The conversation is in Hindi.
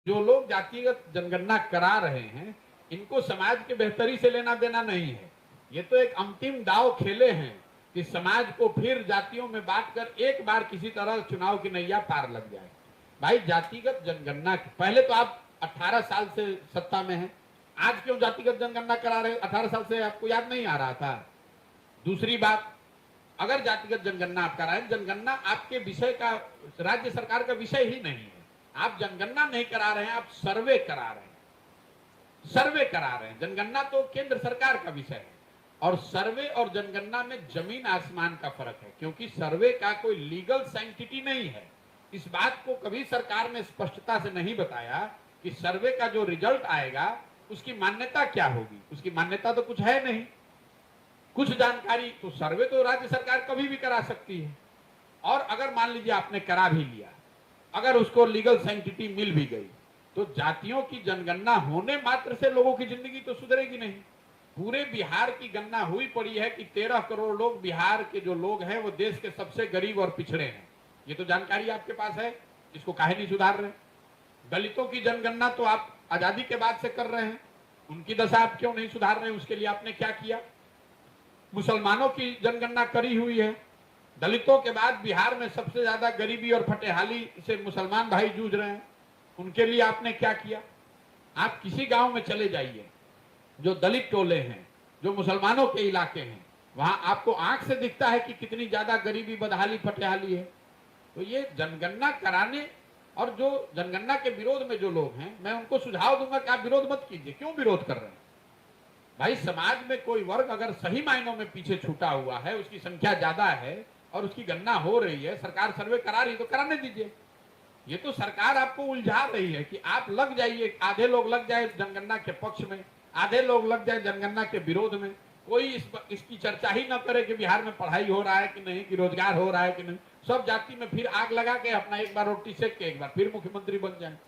जो लोग जातिगत जनगणना करा रहे हैं, इनको समाज के बेहतरी से लेना देना नहीं है। ये तो एक अंतिम दांव खेले हैं कि समाज को फिर जातियों में बांटकर एक बार किसी तरह चुनाव की नैया पार लग जाए। भाई जातिगत जनगणना पहले तो आप 18 साल से सत्ता में हैं, आज क्यों जातिगत जनगणना करा रहे? 18 साल से आपको याद नहीं आ रहा था? दूसरी बात, अगर जातिगत जनगणना आप करा रहे हैं, जनगणना आपके विषय का, राज्य सरकार का विषय ही नहीं है। आप जनगणना नहीं करा रहे हैं, आप सर्वे करा रहे हैं। सर्वे करा रहे हैं। जनगणना तो केंद्र सरकार का विषय है और सर्वे और जनगणना में जमीन आसमान का फर्क है, क्योंकि सर्वे का कोई लीगल सैंक्टिटी नहीं है। इस बात को कभी सरकार ने स्पष्टता से नहीं बताया कि सर्वे का जो रिजल्ट आएगा उसकी मान्यता क्या होगी। उसकी मान्यता तो कुछ है नहीं, कुछ जानकारी। तो सर्वे तो राज्य सरकार कभी भी करा सकती है, और अगर मान लीजिए आपने करा भी लिया, अगर उसको लीगल सैंक्टिटी मिल भी गई, तो जातियों की जनगणना होने मात्र से लोगों की जिंदगी तो सुधरेगी नहीं। पूरे बिहार की गणना हुई पड़ी है कि 13 करोड़ लोग, बिहार के जो लोग हैं वो देश के सबसे गरीब और पिछड़े हैं। ये तो जानकारी आपके पास है, इसको काहे नहीं सुधार रहे? दलितों की जनगणना तो आप आजादी के बाद से कर रहे हैं, उनकी दशा आप क्यों नहीं सुधार रहे? उसके लिए आपने क्या किया? मुसलमानों की जनगणना करी हुई है, दलितों के बाद बिहार में सबसे ज्यादा गरीबी और फटेहाली से मुसलमान भाई जूझ रहे हैं, उनके लिए आपने क्या किया? आप किसी गांव में चले जाइए, जो दलित टोले हैं, जो मुसलमानों के इलाके हैं, वहां आपको आंख से दिखता है कि कितनी ज्यादा गरीबी, बदहाली, फटेहाली है। तो ये जनगणना कराने और जो जनगणना के विरोध में जो लोग हैं, मैं उनको सुझाव दूंगा कि आप विरोध मत कीजिए। क्यों विरोध कर रहे हैं? भाई समाज में कोई वर्ग अगर सही मायनों में पीछे छूटा हुआ है, उसकी संख्या ज्यादा है और उसकी गणना हो रही है, सरकार सर्वे करा रही है, तो कराने दीजिए। ये तो सरकार आपको उलझा रही है कि आप लग जाइए, आधे लोग लग जाए जनगणना के पक्ष में, आधे लोग लग जाए जनगणना के विरोध में। कोई इसकी चर्चा ही न करे कि बिहार में पढ़ाई हो रहा है कि नहीं, कि रोजगार हो रहा है कि नहीं। सब जाति में फिर आग लगा के अपना एक बार रोटी सेक के एक बार फिर मुख्यमंत्री बन जाए।